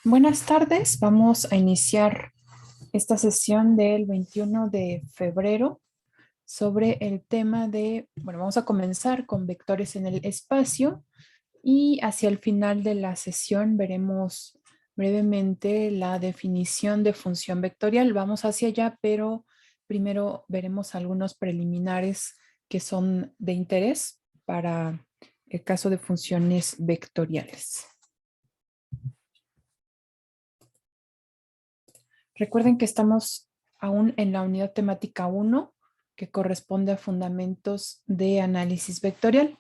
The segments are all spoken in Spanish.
Buenas tardes, vamos a iniciar esta sesión del 21 de febrero sobre el tema de, bueno, vamos a comenzar con vectores en el espacio y hacia el final de la sesión veremos brevemente la definición de función vectorial. Vamos hacia allá, pero primero veremos algunos preliminares que son de interés para el caso de funciones vectoriales. Recuerden que estamos aún en la unidad temática 1, que corresponde a fundamentos de análisis vectorial.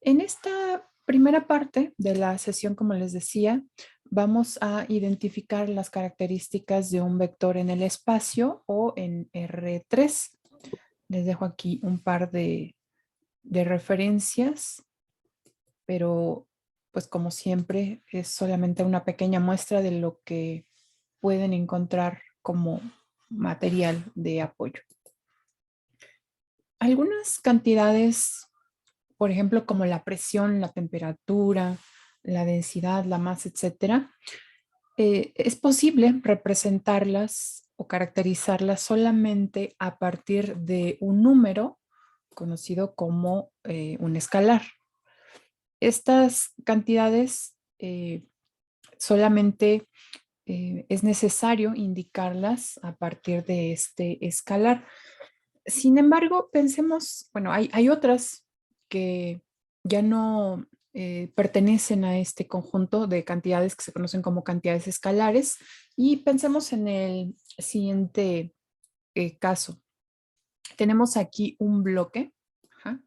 En esta primera parte de la sesión, como les decía, vamos a identificar las características de un vector en el espacio o en R3. Les dejo aquí un par de referencias, pero pues como siempre es solamente una pequeña muestra de lo que pueden encontrar como material de apoyo. Algunas cantidades, por ejemplo, como la presión, la temperatura, la densidad, la masa, etcétera, es posible representarlas o caracterizarlas solamente a partir de un número conocido como un escalar. Estas cantidades solamente es necesario indicarlas a partir de este escalar. Sin embargo, pensemos, bueno, hay otras que ya no pertenecen a este conjunto de cantidades que se conocen como cantidades escalares y pensemos en el siguiente caso. Tenemos aquí un bloque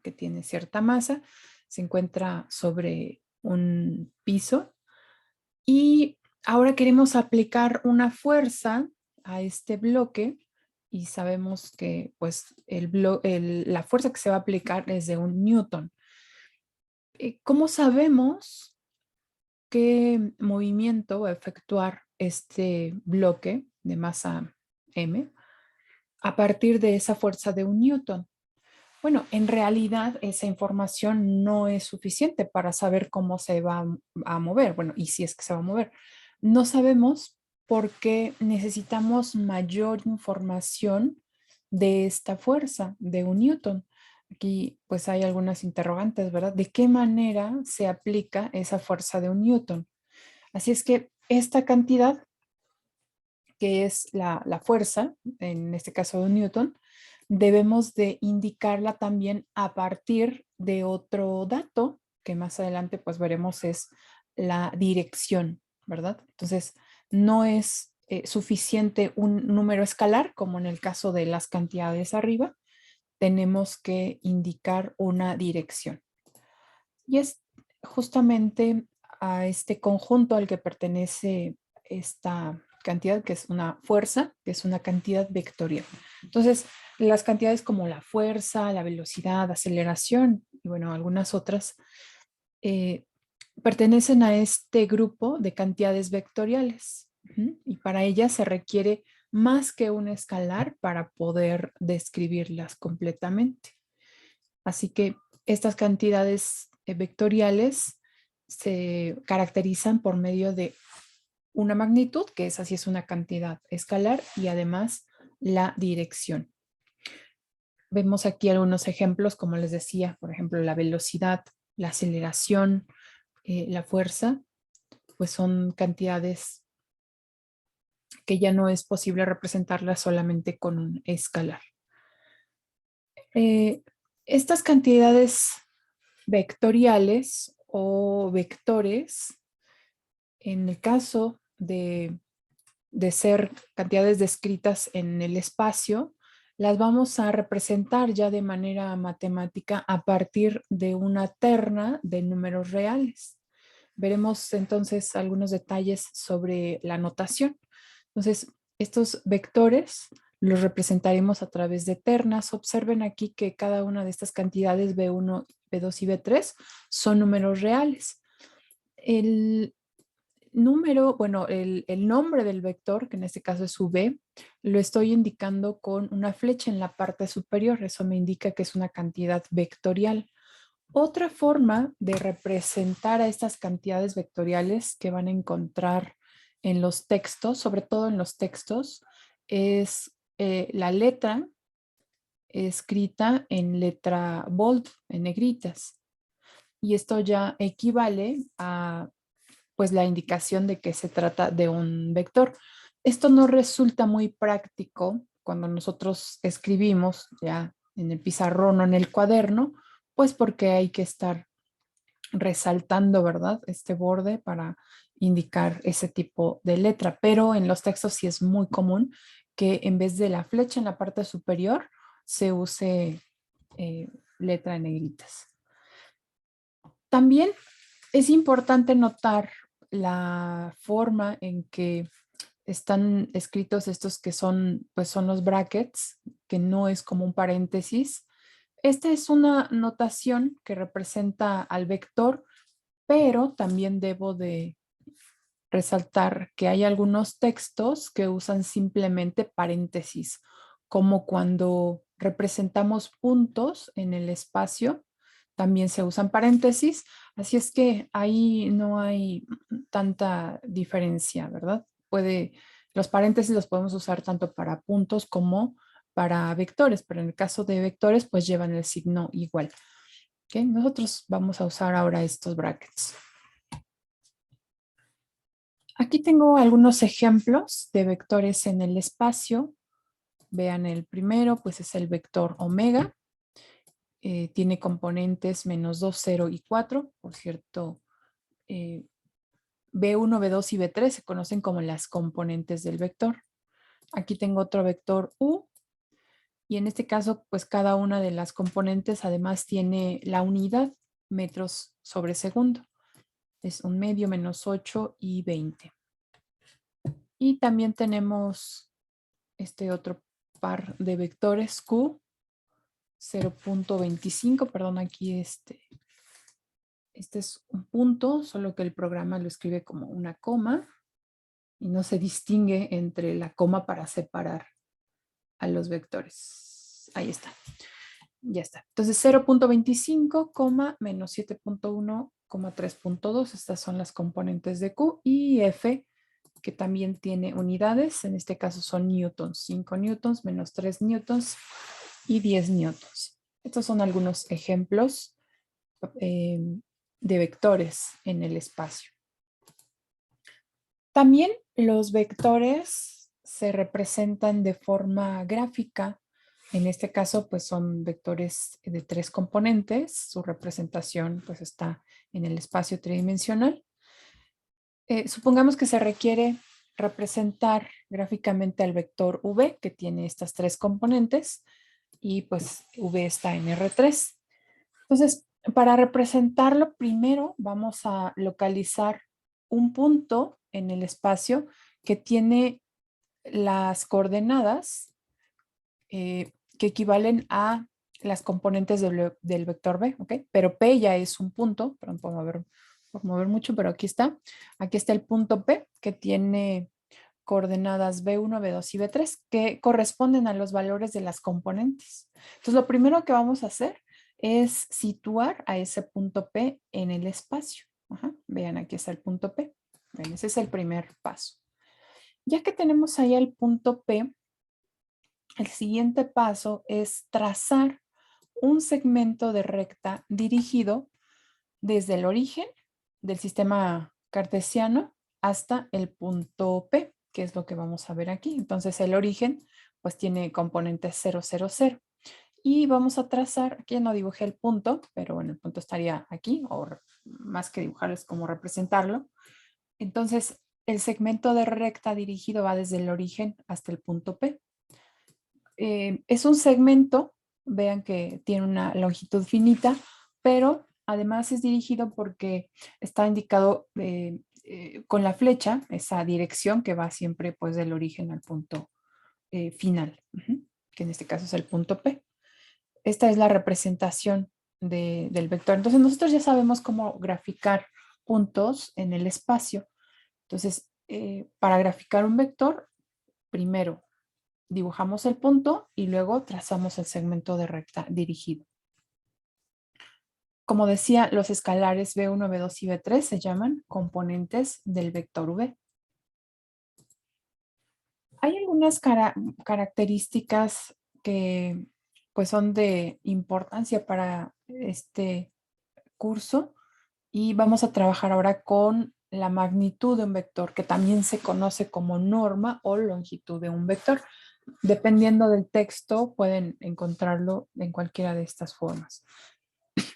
que tiene cierta masa, se encuentra sobre un piso y ahora queremos aplicar una fuerza a este bloque y sabemos que pues la fuerza que se va a aplicar es de 1 newton. ¿Cómo sabemos qué movimiento va a efectuar este bloque de masa m a partir de esa fuerza de 1 newton? Bueno, en realidad esa información no es suficiente para saber cómo se va a mover. Bueno, y si es que se va a mover. No sabemos porque necesitamos mayor información de esta fuerza de 1 newton. Aquí pues hay algunas interrogantes, ¿verdad? ¿De qué manera se aplica esa fuerza de 1 newton? Así es que esta cantidad, que es la fuerza, en este caso de 1 newton, debemos de indicarla también a partir de otro dato que más adelante pues veremos es la dirección, ¿verdad? Entonces, no es suficiente un número escalar como en el caso de las cantidades arriba, tenemos que indicar una dirección. Y es justamente a este conjunto al que pertenece esta cantidad, que es una fuerza, que es una cantidad vectorial. Entonces, las cantidades como la fuerza, la velocidad, aceleración y bueno, algunas otras eh, pertenecen a este grupo de cantidades vectoriales. Y para ellas se requiere más que un escalar para poder describirlas completamente. Así que estas cantidades vectoriales se caracterizan por medio de una magnitud, que es así es una cantidad escalar, y además la dirección. Vemos aquí algunos ejemplos, como les decía, por ejemplo, la velocidad, la aceleración, la fuerza, pues son cantidades que ya no es posible representarlas solamente con un escalar. Eh, estas cantidades vectoriales o vectores, en el caso de ser cantidades descritas en el espacio, las vamos a representar ya de manera matemática a partir de una terna de números reales. Veremos entonces algunos detalles sobre la notación. Entonces, estos vectores los representaremos a través de ternas. Observen aquí que cada una de estas cantidades B1, B2 y B3 son números reales. El número, bueno, el nombre del vector, que en este caso es V, lo estoy indicando con una flecha en la parte superior. Eso me indica que es una cantidad vectorial. Otra forma de representar a estas cantidades vectoriales que van a encontrar en los textos, sobre todo en los textos, es la letra escrita en letra bold, en negritas. Y esto ya equivale a pues la indicación de que se trata de un vector. Esto no resulta muy práctico cuando nosotros escribimos ya en el pizarrón o en el cuaderno, pues porque hay que estar resaltando, ¿verdad? Este borde para indicar ese tipo de letra, pero en los textos sí es muy común que en vez de la flecha en la parte superior se use letra en negritas. También es importante notar la forma en que están escritos estos que son, pues son los brackets, que no es como un paréntesis. Esta es una notación que representa al vector, pero también debo de resaltar que hay algunos textos que usan simplemente paréntesis, como cuando representamos puntos en el espacio, también se usan paréntesis, así es que ahí no hay tanta diferencia, ¿verdad? Los paréntesis los podemos usar tanto para puntos como para vectores, pero en el caso de vectores, pues llevan el signo igual. ¿Ok? Nosotros vamos a usar ahora estos brackets. Aquí tengo algunos ejemplos de vectores en el espacio. Vean el primero, pues es el vector omega. Tiene componentes -2, 0 y 4. Por cierto, B1, B2 y B3 se conocen como las componentes del vector. Aquí tengo otro vector U. Y en este caso, pues cada una de las componentes además tiene la unidad metros sobre segundo. Es 1/2, -8 y 20. Y también tenemos este otro par de vectores Q, 0.25, perdón, aquí este es un punto, solo que el programa lo escribe como una coma y no se distingue entre la coma para separar a los vectores. Ahí está, ya está. Entonces 0.25, -7.1, 3.2, estas son las componentes de Q y F, que también tiene unidades, en este caso son newtons, 5 newtons, -3 newtons y 10 newtons. Estos son algunos ejemplos eh, de vectores en el espacio. También los vectores se representan de forma gráfica. En este caso, pues son vectores de 3 componentes. Su representación pues está en el espacio tridimensional. Supongamos que se requiere representar gráficamente al vector V, que tiene estas 3 componentes, y pues V está en R3. Entonces, para representarlo, primero vamos a localizar un punto en el espacio que tiene las coordenadas que equivalen a las componentes del vector B, ¿ok? Pero P ya es un punto, perdón por mover mucho, pero aquí está. Aquí está el punto P que tiene coordenadas B1, B2 y B3 que corresponden a los valores de las componentes. Entonces, lo primero que vamos a hacer es situar a ese punto P en el espacio. Ajá. Vean, aquí está el punto P. Bien, ese es el primer paso. Ya que tenemos ahí el punto P, el siguiente paso es trazar un segmento de recta dirigido desde el origen del sistema cartesiano hasta el punto P, que es lo que vamos a ver aquí. Entonces el origen pues tiene componentes 0, 0, 0. Y vamos a trazar, aquí ya no dibujé el punto, pero bueno, el punto estaría aquí, o más que dibujarlo es como representarlo. Entonces el segmento de recta dirigido va desde el origen hasta el punto P. Es un segmento, vean que tiene una longitud finita, pero además es dirigido porque está indicado con la flecha, esa dirección que va siempre pues del origen al punto final, que en este caso es el punto P. Esta es la representación del vector. Entonces nosotros ya sabemos cómo graficar puntos en el espacio. Entonces, para graficar un vector, primero dibujamos el punto y luego trazamos el segmento de recta dirigido. Como decía, los escalares B1, B2 y B3 se llaman componentes del vector V. Hay algunas características que pues son de importancia para este curso y vamos a trabajar ahora con la magnitud de un vector, que también se conoce como norma o longitud de un vector. Dependiendo del texto, pueden encontrarlo en cualquiera de estas formas.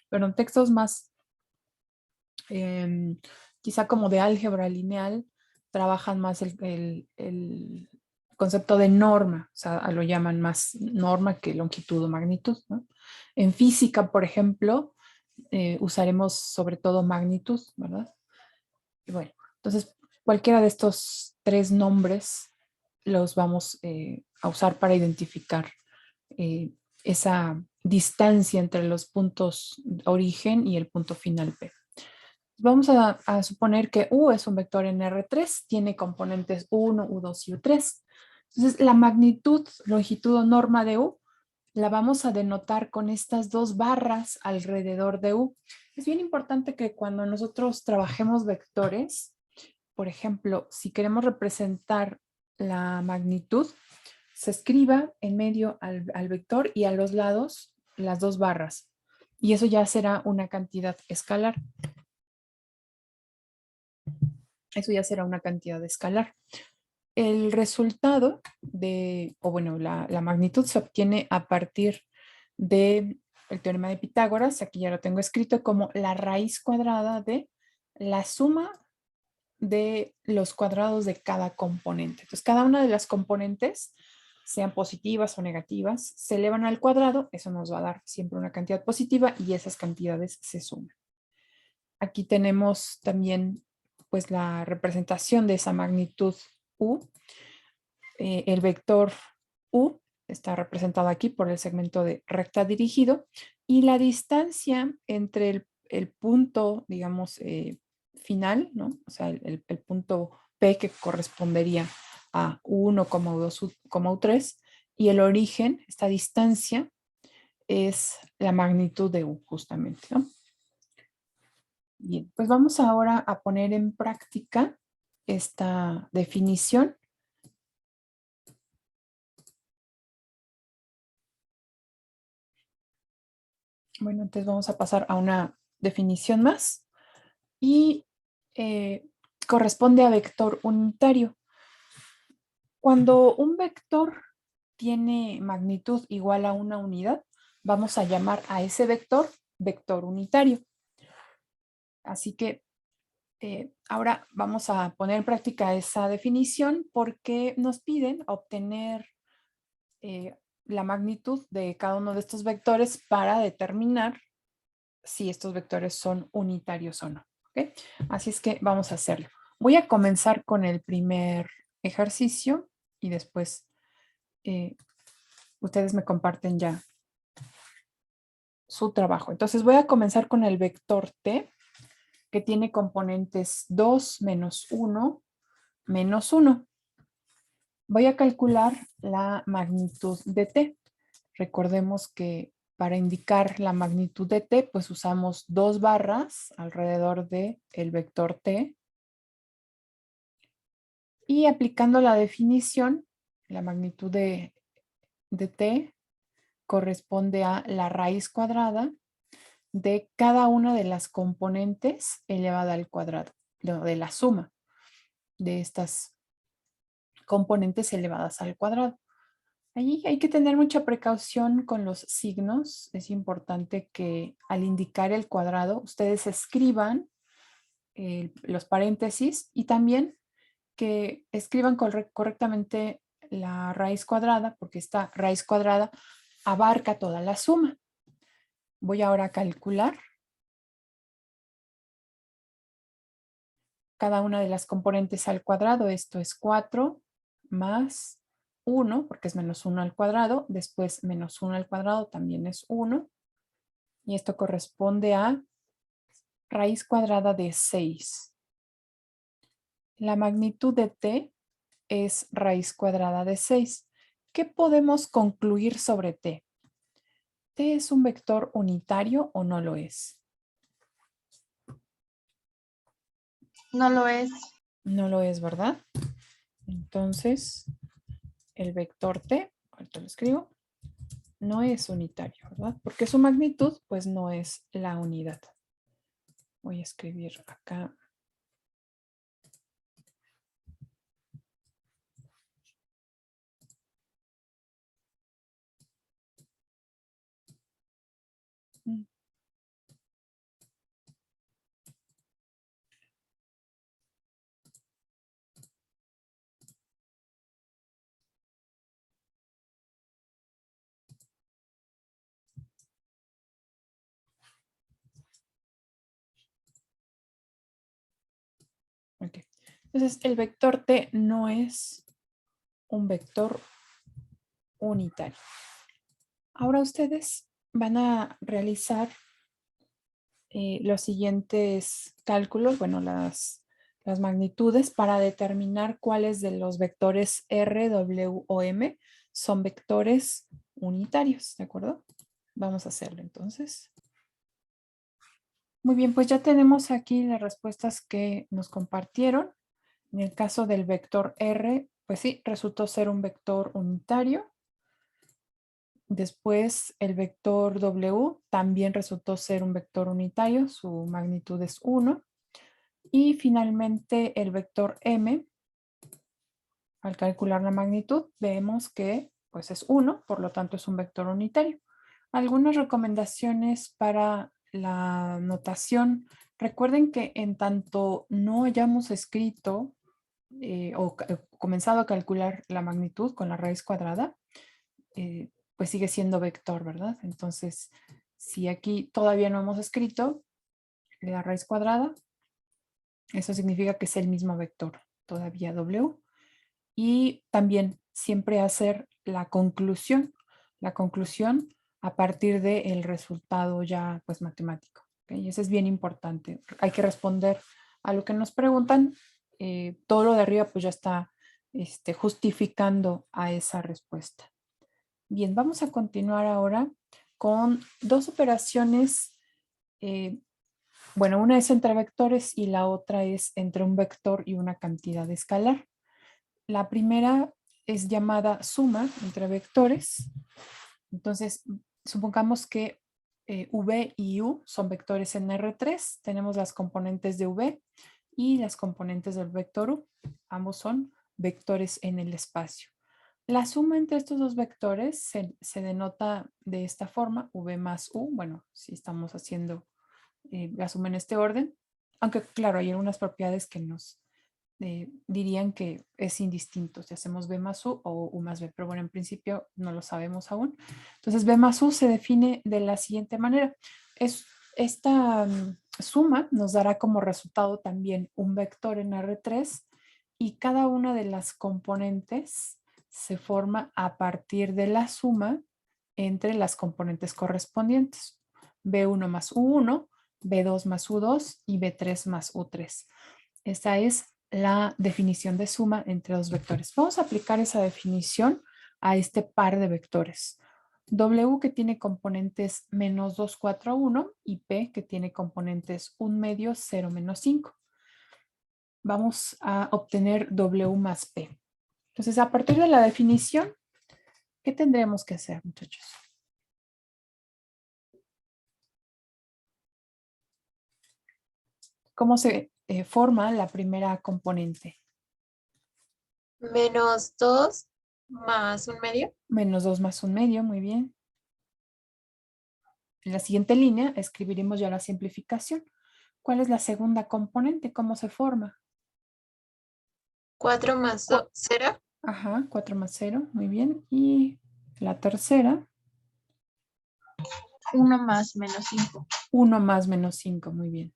Pero en textos más, quizá como de álgebra lineal, trabajan más el concepto de norma, o sea, lo llaman más norma que longitud o magnitud, ¿no? En física, por ejemplo, usaremos sobre todo magnitud, ¿verdad? Y bueno, entonces cualquiera de estos tres nombres los vamos a usar para identificar eh, esa distancia entre los puntos origen y el punto final P. Vamos a suponer que U es un vector en R3, tiene componentes U1, U2 y U3. Entonces, la magnitud, longitud o norma de U la vamos a denotar con estas dos barras alrededor de U. Es bien importante que cuando nosotros trabajemos vectores, por ejemplo, si queremos representar la magnitud, se escriba en medio al vector y a los lados las dos barras. Y eso ya será una cantidad escalar. Eso ya será una cantidad escalar. El resultado de, o bueno, la magnitud se obtiene a partir del teorema de Pitágoras. Aquí ya lo tengo escrito como la raíz cuadrada de la suma de los cuadrados de cada componente. Entonces, cada una de las componentes, sean positivas o negativas, se elevan al cuadrado. Eso nos va a dar siempre una cantidad positiva y esas cantidades se suman. Aquí tenemos también pues la representación de esa magnitud U. El vector U está representado aquí por el segmento de recta dirigido y la distancia entre el punto, digamos, final, ¿no? O sea, el punto P que correspondería a U1, U2, U3 y el origen, esta distancia es la magnitud de U justamente, ¿no? Bien, pues vamos ahora a poner en práctica esta definición. Bueno, entonces vamos a pasar a una definición más y corresponde a vector unitario. Cuando un vector tiene magnitud igual a una unidad, vamos a llamar a ese vector vector unitario. Así que ahora vamos a poner en práctica esa definición porque nos piden obtener la magnitud de cada uno de estos vectores para determinar si estos vectores son unitarios o no. ¿Okay? Así es que vamos a hacerlo. Voy a comenzar con el primer ejercicio y después ustedes me comparten ya su trabajo. Entonces voy a comenzar con el vector t, que tiene componentes 2, menos 1, menos 1. Voy a calcular la magnitud de t. Recordemos que para indicar la magnitud de t, pues usamos dos barras alrededor del vector t. Y aplicando la definición, la magnitud de t corresponde a la raíz cuadrada de cada una de las componentes elevada al cuadrado, de la suma de estas componentes elevadas al cuadrado. Ahí hay que tener mucha precaución con los signos. Es importante que al indicar el cuadrado, ustedes escriban los paréntesis y también que escriban correctamente la raíz cuadrada, porque esta raíz cuadrada abarca toda la suma. Voy ahora a calcular cada una de las componentes al cuadrado. Esto es 4 más 1, porque es menos 1 al cuadrado. Después menos 1 al cuadrado también es 1. Y esto corresponde a raíz cuadrada de 6. La magnitud de t es raíz cuadrada de 6. ¿Qué podemos concluir sobre t? ¿T es un vector unitario o no lo es? No lo es. No lo es, ¿verdad? Entonces, el vector t, ahorita lo escribo, no es unitario, ¿verdad? Porque su magnitud, pues no es la unidad. Voy a escribir acá. Ok. Entonces, el vector t no es un vector unitario. Ahora ustedes van a realizar los siguientes cálculos, bueno, las magnitudes para determinar cuáles de los vectores R, W o M son vectores unitarios, ¿de acuerdo? Vamos a hacerlo entonces. Muy bien, pues ya tenemos aquí las respuestas que nos compartieron. En el caso del vector R, pues sí, resultó ser un vector unitario. Después el vector W también resultó ser un vector unitario, su magnitud es 1. Y finalmente el vector M, al calcular la magnitud, vemos que pues es 1, por lo tanto es un vector unitario. Algunas recomendaciones para la notación. Recuerden que en tanto no hayamos escrito comenzado a calcular la magnitud con la raíz cuadrada, pues sigue siendo vector, ¿verdad? Entonces, si aquí todavía no hemos escrito la raíz cuadrada, eso significa que es el mismo vector, todavía W. Y también siempre hacer la conclusión a partir del resultado ya pues matemático. ¿Okay? Y eso es bien importante. Hay que responder a lo que nos preguntan. Todo lo de arriba pues ya está justificando a esa respuesta. Bien, vamos a continuar ahora con dos operaciones. Bueno, una es entre vectores y la otra es entre un vector y una cantidad escalar. La primera es llamada suma entre vectores. Entonces, supongamos que V y U son vectores en R3. Tenemos las componentes de V y las componentes del vector U. Ambos son vectores en el espacio. La suma entre estos dos vectores se denota de esta forma, V más U. Bueno, si estamos haciendo la suma en este orden. Aunque, claro, hay algunas propiedades que nos dirían que es indistinto si hacemos B más U o U más B, pero bueno, en principio no lo sabemos aún. Entonces, B más U se define de la siguiente manera. Esta suma nos dará como resultado también un vector en R3 y cada una de las componentes se forma a partir de la suma entre las componentes correspondientes. B1 más U1, B2 más U2 y B3 más U3. Esta es la definición de suma entre dos vectores. Vamos a aplicar esa definición a este par de vectores. W que tiene componentes menos 2, 4, 1 y P que tiene componentes 1 medio, 0, menos 5. Vamos a obtener W más P. Entonces, a partir de la definición, ¿qué tendremos que hacer, muchachos? ¿Cómo se forma la primera componente? Menos 2 más 1 medio. Menos 2 más 1 medio, muy bien. En la siguiente línea escribiremos ya la simplificación. ¿Cuál es la segunda componente? ¿Cómo se forma? 4 más 0. Ajá, 4 más 0, muy bien. Y la tercera, 1 más menos 5. 1 más menos 5, muy bien.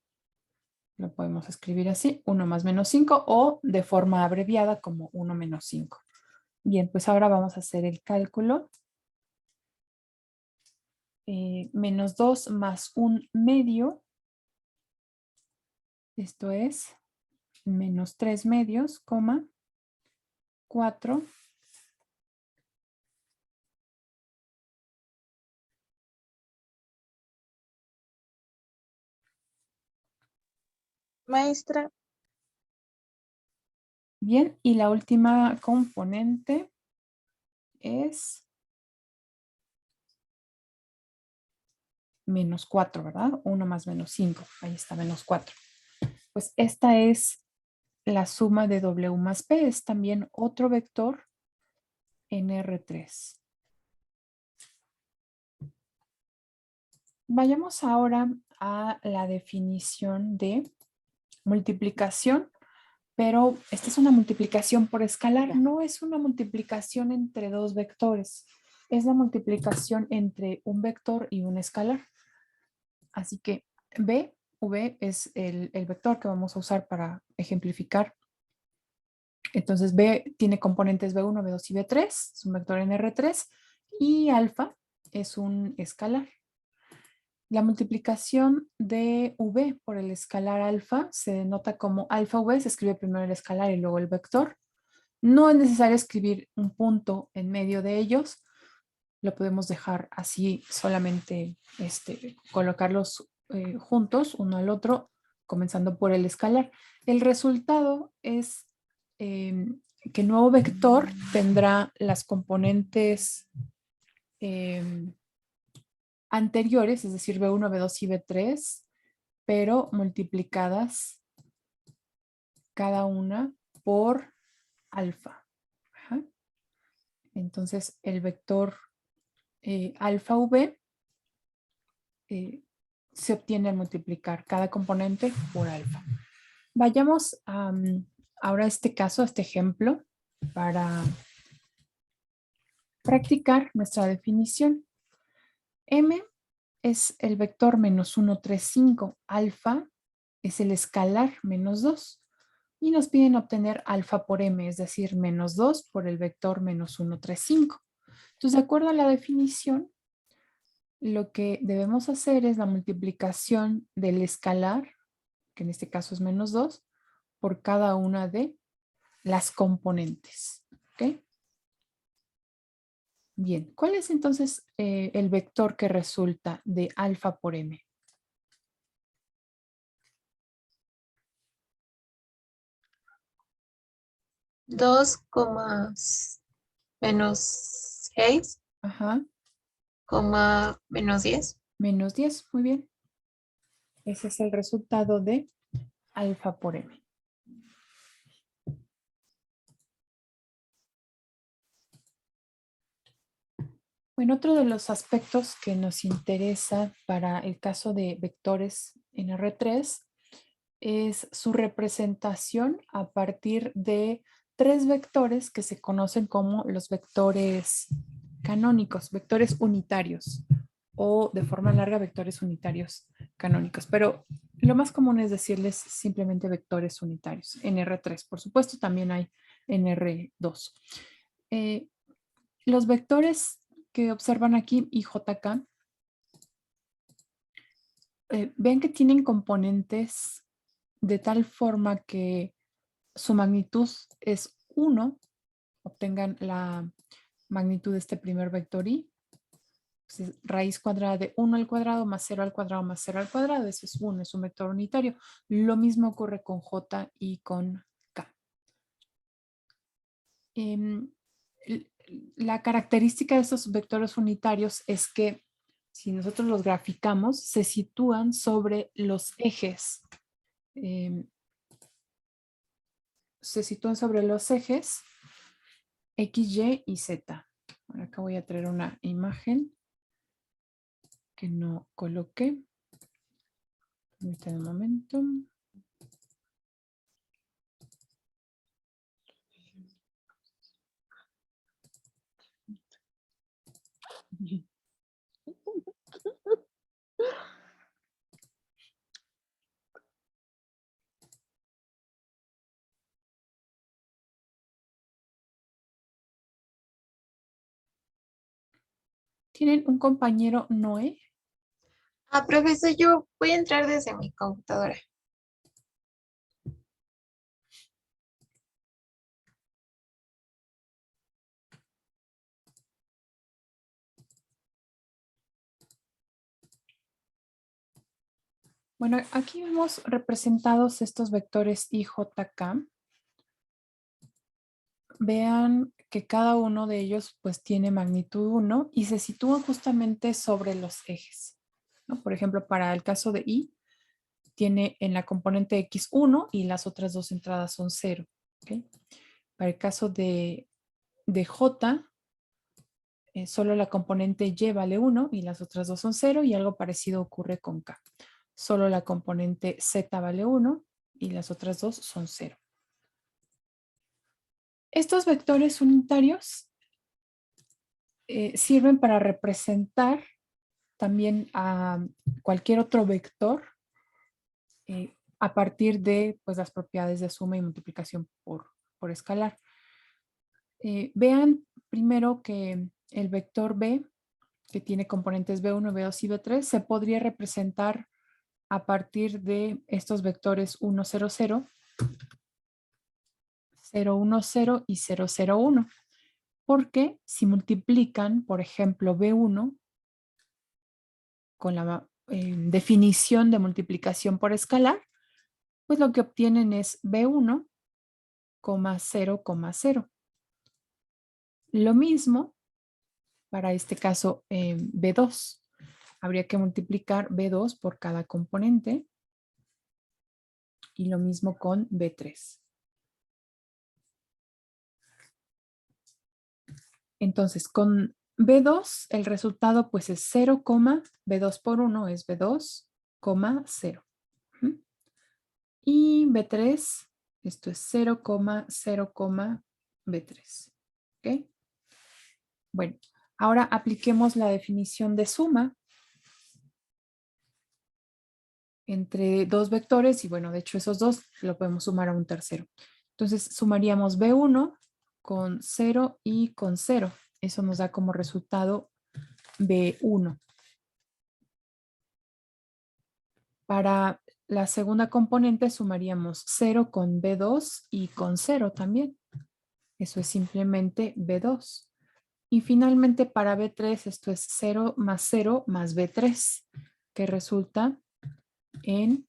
Lo podemos escribir así, 1 más menos 5 o de forma abreviada como 1 menos 5. Bien, pues ahora vamos a hacer el cálculo. Menos 2 más 1 medio. Esto es menos 3 medios, coma, 4. Maestra, Bien, y la última componente es menos 4, ¿verdad? 1 más menos 5. Ahí está, menos 4. Pues esta es la suma de W más P. Es también otro vector en R3. Vayamos ahora a la definición de multiplicación, pero esta es una multiplicación por escalar, no es una multiplicación entre dos vectores, es la multiplicación entre un vector y un escalar. Así que V es el vector que vamos a usar para ejemplificar. Entonces B tiene componentes B1, B2 y B3, es un vector en R3, y alfa es un escalar. La multiplicación de V por el escalar alfa se denota como alfa V, se escribe primero el escalar y luego el vector. No es necesario escribir un punto en medio de ellos, lo podemos dejar así, solamente colocarlos juntos uno al otro, comenzando por el escalar. El resultado es que el nuevo vector tendrá las componentes anteriores, es decir, B1, B2 y B3, pero multiplicadas cada una por alfa. Ajá. Entonces, el vector alfa V se obtiene al multiplicar cada componente por alfa. Vayamos ahora a este caso, a este ejemplo, para practicar nuestra definición. M es el vector menos 1, 3, 5. Alfa es el escalar menos 2. Y nos piden obtener alfa por m, es decir, menos 2 por el vector menos 1, 3, 5. Entonces, de acuerdo a la definición, lo que debemos hacer es la multiplicación del escalar, que en este caso es menos 2, por cada una de las componentes. ¿Ok? Bien, ¿cuál es entonces el vector que resulta de alfa por m? Dos menos 6, Ajá, menos 10. menos 10, muy bien. Ese es el resultado de alfa por m. Bueno, otro de los aspectos que nos interesa para el caso de vectores en R3 es su representación a partir de tres vectores que se conocen como los vectores canónicos, vectores unitarios o de forma larga vectores unitarios canónicos. Pero lo más común es decirles simplemente vectores unitarios en R3. Por supuesto, también hay en R2. Los vectores que observan aquí, I, J, K, ven que tienen componentes de tal forma que su magnitud es 1, obtengan la magnitud de este primer vector I, pues raíz cuadrada de 1 al cuadrado más 0 al cuadrado más 0 al cuadrado, eso es 1, es un vector unitario. Lo mismo ocurre con J y con K. La característica de estos vectores unitarios es que si nosotros los graficamos, se sitúan sobre los ejes. Se sitúan sobre los ejes X, Y y Z. Ahora acá voy a traer una imagen que no coloqué. Permítanme un momento. ¿Tienen un compañero Noé? Profesor, yo voy a entrar desde mi computadora. Bueno, aquí vemos representados estos vectores I, J, K. Vean que cada uno de ellos pues tiene magnitud 1 y se sitúan justamente sobre los ejes, ¿no? Por ejemplo, para el caso de Y, tiene en la componente X 1 y las otras dos entradas son 0. ¿Okay? Para el caso de J, solo la componente Y vale 1 y las otras dos son 0 y algo parecido ocurre con K. Solo la componente Z vale 1 y las otras dos son 0. Estos vectores unitarios sirven para representar también a cualquier otro vector a partir de pues, las propiedades de suma y multiplicación por escalar. Vean primero que el vector B, que tiene componentes B1, B2 y B3, se podría representar a partir de estos vectores 1, 0, 0, 0, 1, 0 y 0, 0, 1. Porque si multiplican, por ejemplo, B1 con la definición de multiplicación por escalar, pues lo que obtienen es B1, 0, 0. Lo mismo para este caso B2. Habría que multiplicar B2 por cada componente y lo mismo con B3. Entonces, con B2 el resultado pues es 0, B2 por 1 es B2, 0. Y B3, esto es 0, 0, B3. ¿Ok? Bueno, ahora apliquemos la definición de suma entre dos vectores y bueno, de hecho esos dos lo podemos sumar a un tercero. Entonces sumaríamos B1 con 0 y con 0. Eso nos da como resultado B1. Para la segunda componente sumaríamos 0 con B2 y con 0 también. Eso es simplemente B2. Y finalmente para B3 esto es 0 más B3, que resulta en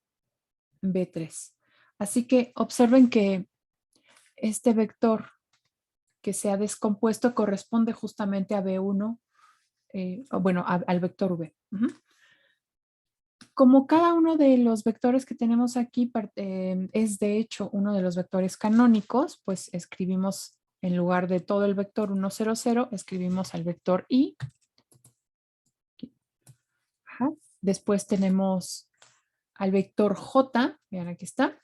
B3. Así que observen que este vector que se ha descompuesto corresponde justamente a B1, al vector V. Como cada uno de los vectores que tenemos aquí es de hecho uno de los vectores canónicos, pues escribimos en lugar de todo el vector 1, 0, 0, escribimos al vector I. Ajá. Después tenemos al vector J, vean aquí está,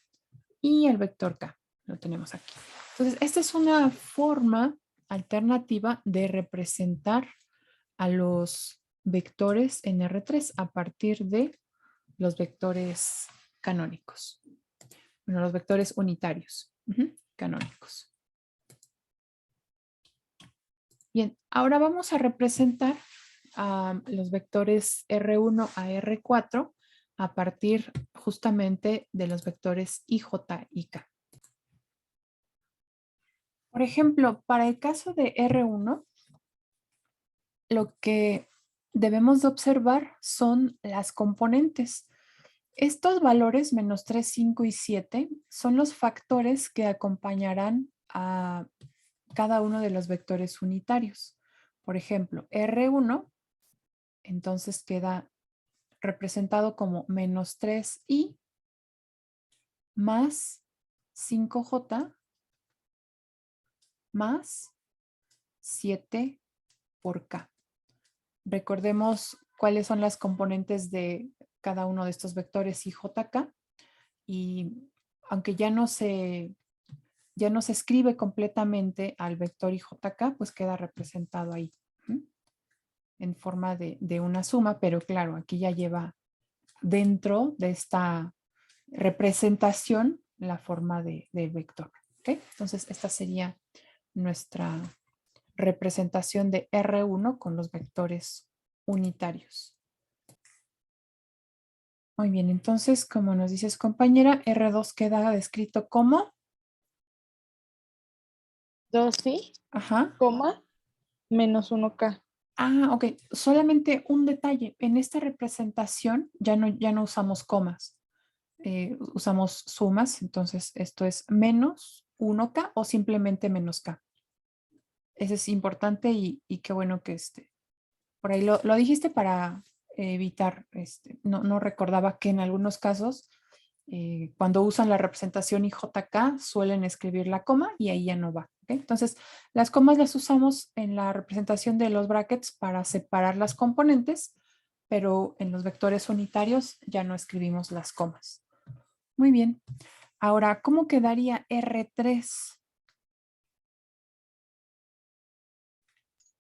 y al vector K, lo tenemos aquí. Entonces, esta es una forma alternativa de representar a los vectores en R3 a partir de los vectores canónicos. Bueno, los vectores unitarios canónicos. Bien, ahora vamos a representar los vectores R1 a R4 a partir justamente de los vectores IJ y K. Por ejemplo, para el caso de R1, lo que debemos de observar son las componentes. Estos valores, menos 3, 5 y 7, son los factores que acompañarán a cada uno de los vectores unitarios. Por ejemplo, R1, entonces queda representado como menos 3i más 5j más 7 por k. Recordemos cuáles son las componentes de cada uno de estos vectores i, j, k. Y aunque ya no se escribe completamente al vector IJK, pues queda representado ahí en forma de una suma, pero claro, aquí ya lleva dentro de esta representación la forma del vector. ¿Okay? Entonces, esta sería nuestra representación de R1 con los vectores unitarios. Muy bien, entonces, como nos dices, compañera, R2 queda descrito como 2i, ajá. Menos 1k. Ah, ok. Solamente un detalle. En esta representación ya no usamos comas. Usamos sumas. Entonces, esto es menos 1k o simplemente menos k. ese es importante y qué bueno que por ahí lo dijiste para evitar, no recordaba que en algunos casos cuando usan la representación IJK suelen escribir la coma y ahí ya no va. ¿Ok? Entonces, las comas las usamos en la representación de los brackets para separar las componentes, pero en los vectores unitarios ya no escribimos las comas. Muy bien. Ahora, ¿cómo quedaría R3?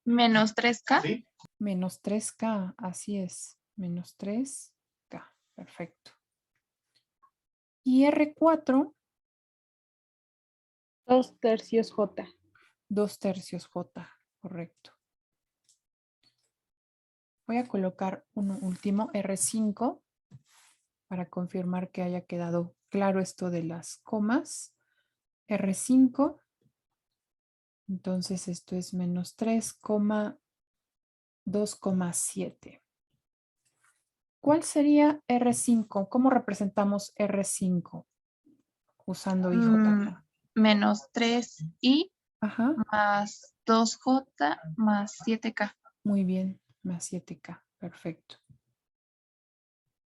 Menos 3K. Sí. Menos 3K, así es. Menos 3K, perfecto. Y R4, 2/3 J. 2/3 J, correcto. Voy a colocar uno último, R5, para confirmar que haya quedado claro esto de las comas. R5, entonces esto es menos 3,2,7. ¿Cuál sería R5? ¿Cómo representamos R5 usando IJK? Menos 3i Ajá, más 2J más 7K. muy bien, más 7K, perfecto.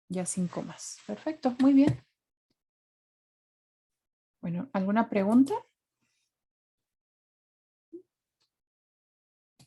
Ya sin comas, perfecto, muy bien. Bueno, ¿alguna pregunta?